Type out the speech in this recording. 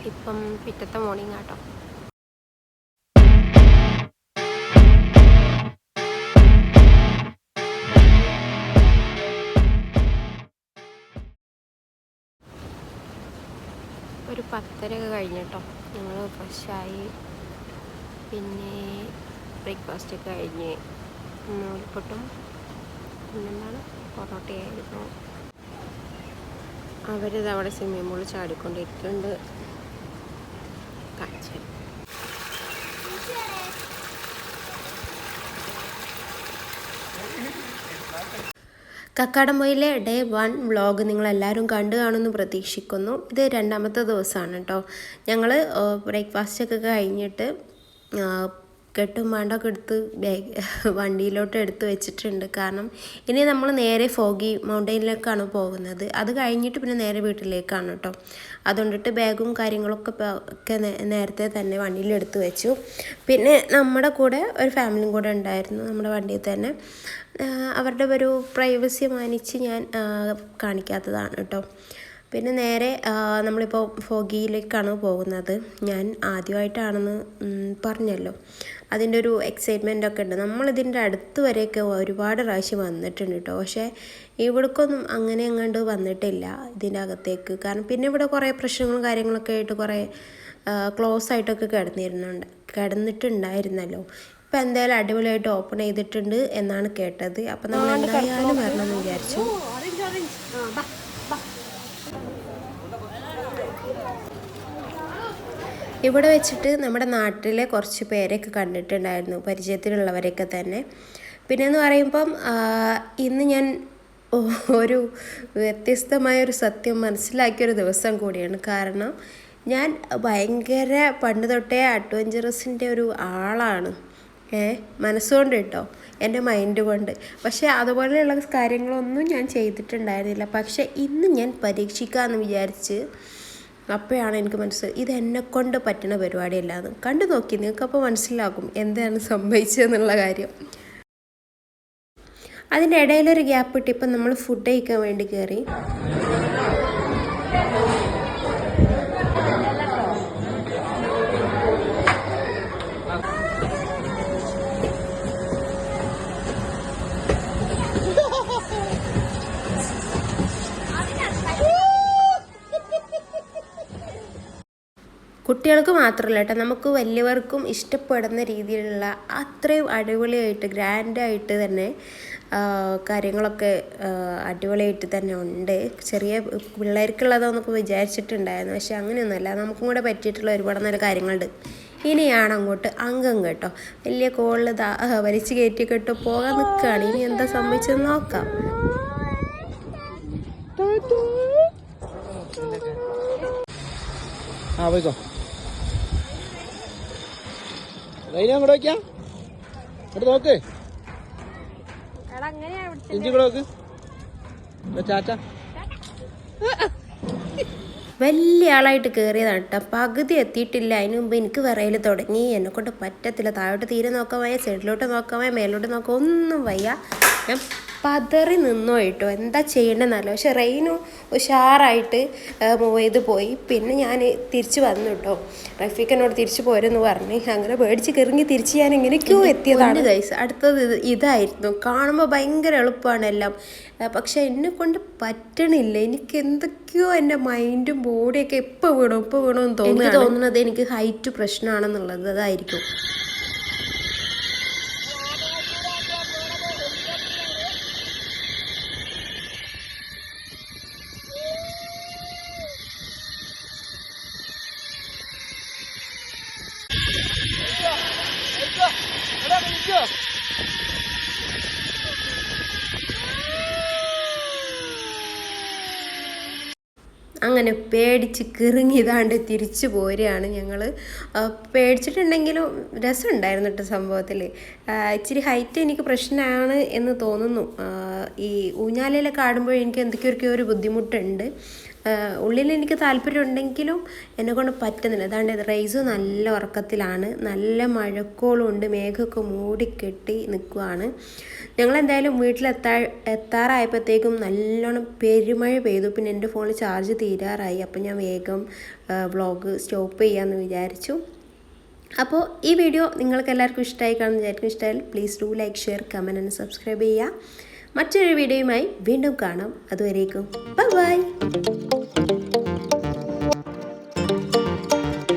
ഇപ്പം പിറ്റത്തെ മോർണിംഗ് ആട്ടോ. ഒരു 10:30 കഴിഞ്ഞിട്ടോ. ഞങ്ങൾ ഫ്രഷായി, പിന്നെ ബ്രേക്ക്ഫാസ്റ്റൊക്കെ കഴിഞ്ഞ് നൂൽപുട്ടും പിന്നെന്താണ് പൊറോട്ടയായിരുന്നു. അവരിത് അവിടെ സ്വിമ്മിംഗ് പൂളിൽ ചാടിക്കൊണ്ടിരിക്കുന്നുണ്ട്. കാഴ്ച കക്കാടംപൊയിലെ ഡേ 1 വ്ളോഗ് നിങ്ങളെല്ലാവരും കണ്ടു കാണുമെന്ന് പ്രതീക്ഷിക്കുന്നു. ഇത് 2ാമത്തെ ദിവസമാണ് കേട്ടോ. ഞങ്ങൾ ബ്രേക്ക്ഫാസ്റ്റൊക്കെ കഴിഞ്ഞിട്ട് കെട്ടും വേണ്ടൊക്കെ എടുത്ത് വണ്ടിയിലോട്ട് എടുത്ത് വെച്ചിട്ടുണ്ട്. കാരണം ഇനി നമ്മൾ നേരെ ഫോഗി മൗണ്ടൈനിലേക്കാണ് പോകുന്നത്. അത് കഴിഞ്ഞിട്ട് പിന്നെ നേരെ വീട്ടിലേക്കാണ് കേട്ടോ. അതുകൊണ്ടിട്ട് ബാഗും കാര്യങ്ങളൊക്കെ നേരത്തെ തന്നെ വണ്ടിയിൽ എടുത്ത് വെച്ചു. പിന്നെ നമ്മുടെ കൂടെ ഒരു ഫാമിലിയും കൂടെ ഉണ്ടായിരുന്നു നമ്മുടെ വണ്ടിയിൽ തന്നെ. അവരുടെ ഒരു പ്രൈവസി മാനിച്ച് ഞാൻ കാണിക്കാത്തതാണ് കേട്ടോ. പിന്നെ നേരെ നമ്മളിപ്പോൾ ഫോഗിയിലേക്കാണ് പോകുന്നത്. ഞാൻ ആദ്യമായിട്ടാണെന്ന് പറഞ്ഞല്ലോ, അതിൻ്റെ ഒരു എക്സൈറ്റ്മെൻറ്റൊക്കെ ഉണ്ട്. നമ്മളിതിൻ്റെ അടുത്ത് വരെയൊക്കെ ഒരുപാട് പ്രാവശ്യം വന്നിട്ടുണ്ട് കേട്ടോ. പക്ഷേ ഇവിടേക്കൊന്നും അങ്ങനെ അങ്ങോട്ട് വന്നിട്ടില്ല ഇതിൻ്റെ അകത്തേക്ക്. കാരണം പിന്നെ ഇവിടെ കുറേ പ്രശ്നങ്ങളും കാര്യങ്ങളൊക്കെ ആയിട്ട് കുറേ ക്ലോസ് ആയിട്ടൊക്കെ കിടന്നിട്ടുണ്ടായിരുന്നല്ലോ. ഇപ്പം എന്തായാലും അടിപൊളിയായിട്ട് ഓപ്പൺ ചെയ്തിട്ടുണ്ട് എന്നാണ് കേട്ടത്. അപ്പം നമ്മൾ എന്തായാലും വരണമെന്ന് വിചാരിച്ചു. ഇവിടെ വെച്ചിട്ട് നമ്മുടെ നാട്ടിലെ കുറച്ച് പേരെയൊക്കെ കണ്ടിട്ടുണ്ടായിരുന്നു, പരിചയത്തിലുള്ളവരെയൊക്കെ തന്നെ. പിന്നെയെന്ന് പറയുമ്പം ഇന്ന് ഞാൻ ഒരു വ്യത്യസ്തമായൊരു സത്യം മനസ്സിലാക്കിയൊരു ദിവസം കൂടിയാണ്. കാരണം ഞാൻ ഭയങ്കര പണ്ട് തൊട്ടേ അഡ്വഞ്ചറസിൻ്റെ ഒരു ആളാണ്, മനസ്സുകൊണ്ട് കേട്ടോ, എൻ്റെ മൈൻഡ് കൊണ്ട്. പക്ഷേ അതുപോലെയുള്ള കാര്യങ്ങളൊന്നും ഞാൻ ചെയ്തിട്ടുണ്ടായിരുന്നില്ല. പക്ഷേ ഇന്ന് ഞാൻ പരീക്ഷിക്കാമെന്ന് വിചാരിച്ച് അപ്പോഴാണ് എനിക്ക് മനസ്സിലായത് ഇത് എന്നെക്കൊണ്ട് പറ്റുന്ന പരിപാടിയല്ലാന്ന്. കണ്ടു നോക്കി നിങ്ങൾക്കപ്പോൾ മനസ്സിലാകും എന്താണ് സംഭവിച്ചതെന്നുള്ള കാര്യം. അതിൻ്റെ ഇടയിലൊരു ഗ്യാപ്പ് ഇട്ട് ഇപ്പം നമ്മൾ ഫുഡ് കഴിക്കാൻ വേണ്ടി കയറി. കുട്ടികൾക്ക് മാത്രമല്ല കേട്ടോ, നമുക്ക് വലിയവർക്കും ഇഷ്ടപ്പെടുന്ന രീതിയിലുള്ള അത്രയും അടിപൊളിയായിട്ട് ഗ്രാൻഡായിട്ട് തന്നെ കാര്യങ്ങളൊക്കെ അടിപൊളിയായിട്ട് തന്നെ ഉണ്ട്. ചെറിയ പിള്ളേർക്കുള്ളതെന്നൊക്കെ വിചാരിച്ചിട്ടുണ്ടായിരുന്നു, പക്ഷെ അങ്ങനെയൊന്നുമല്ല. നമുക്കും കൂടെ പറ്റിയിട്ടുള്ള ഒരുപാട് നല്ല കാര്യങ്ങളുണ്ട്. ഇനിയാണ് അങ്ങോട്ട് അംഗം കേട്ടോ. വലിയ കോളിൽ വലിച്ചു കയറ്റി കേട്ടോ പോകാൻ നിൽക്കുകയാണ്. ഇനി എന്താ സംഭവിച്ചതെന്ന് നോക്കാം. പോയിക്കോ, അങ്ങോട്ട് വയ്ക്കാം. അങ്ങോട്ട് നോക്ക്, ഇഞ്ചി കൂടെ നോക്ക്. ചാച്ച വലിയ ആളായിട്ട് കയറിയതാണ് കേട്ടോ. പകുതി എത്തിയിട്ടില്ല, അതിന് മുമ്പ് എനിക്ക് വിറയൽ തുടങ്ങി. എന്നെക്കൊണ്ട് പറ്റത്തില്ല. താഴോട്ട് തീരെ നോക്കാൻ വയ്യ, സൈഡിലോട്ട് നോക്കാൻ വയ്യ, മേലോട്ട് നോക്കാൻ ഒന്നും വയ്യ. ഞാൻ പതറി നിന്നോ കേട്ടോ, എന്താ ചെയ്യേണ്ടതെന്നല്ല. പക്ഷെ റെയിനു ഉഷാറായിട്ട് മൂവ് ചെയ്ത് പോയി. പിന്നെ ഞാൻ തിരിച്ച് വന്നു കേട്ടോ. റഫീഖിനോട് തിരിച്ച് പോരെന്ന് പറഞ്ഞ് അങ്ങനെ പേടിച്ച് കിറങ്ങി തിരിച്ച് ഞാൻ എങ്ങനെയൊക്കെയോ എത്തിയതാണ് ഗൈസ്. അടുത്തത് ഇതായിരുന്നു. കാണുമ്പോൾ ഭയങ്കര എളുപ്പമാണ് എല്ലാം, പക്ഷെ എന്നെക്കൊണ്ട് പറ്റണില്ല. എനിക്ക് എന്തൊക്കെയോ എൻ്റെ മൈൻഡും ബോഡിയൊക്കെ എപ്പോൾ വീണമെന്ന് തോന്നുന്നത് എനിക്ക് ഹൈറ്റ് പ്രശ്നമാണെന്നുള്ളത്. അതായിരിക്കും. അങ്ങനെ പേടിച്ച് കിറങ്ങിയതാണ്ട് തിരിച്ചു പോരുകയാണ് ഞങ്ങൾ. പേടിച്ചിട്ടുണ്ടെങ്കിലും രസമുണ്ടായിരുന്നു കേട്ടോ സംഭവത്തിൽ. ഇച്ചിരി ഹൈറ്റ് എനിക്ക് പ്രശ്നമാണ് എന്ന് തോന്നുന്നു. ഈ ഊഞ്ഞാലയിലൊക്കെ ആടുമ്പോൾ എനിക്ക് എന്തൊക്കെയൊക്കെ ഒരു ബുദ്ധിമുട്ടുണ്ട്. ഉള്ളിൽ എനിക്ക് താല്പര്യമുണ്ടെങ്കിലും എന്നെക്കൊണ്ട് പറ്റുന്നില്ല. അതാണ്ട് റൈസ് നല്ല ഉറക്കത്തിലാണ്, നല്ല മഴക്കോളുണ്ട്, മേഘമൊക്കെ മൂടിക്കെട്ടി നിൽക്കുവാണ്. ഞങ്ങളെന്തായാലും എത്താറായപ്പോഴത്തേക്കും നല്ലോണം പെരുമഴ പെയ്തു. പിന്നെ എൻ്റെ ഫോണിൽ ചാർജ് തീരാറായി. അപ്പോൾ ഞാൻ വേഗം വ്ളോഗ് സ്റ്റോപ്പ് ചെയ്യാമെന്ന് വിചാരിച്ചു. അപ്പോൾ ഈ വീഡിയോ നിങ്ങൾക്ക് എല്ലാവർക്കും ഇഷ്ടമായി കാണുമെന്ന് വിചാരിക്കും. ഇഷ്ടമായാൽ please do like, share, comment and subscribe ചെയ്യുക. മറ്റൊരു വീഡിയോയുമായി വീണ്ടും കാണാം. അതുവരേക്കും ബൈ ബൈ.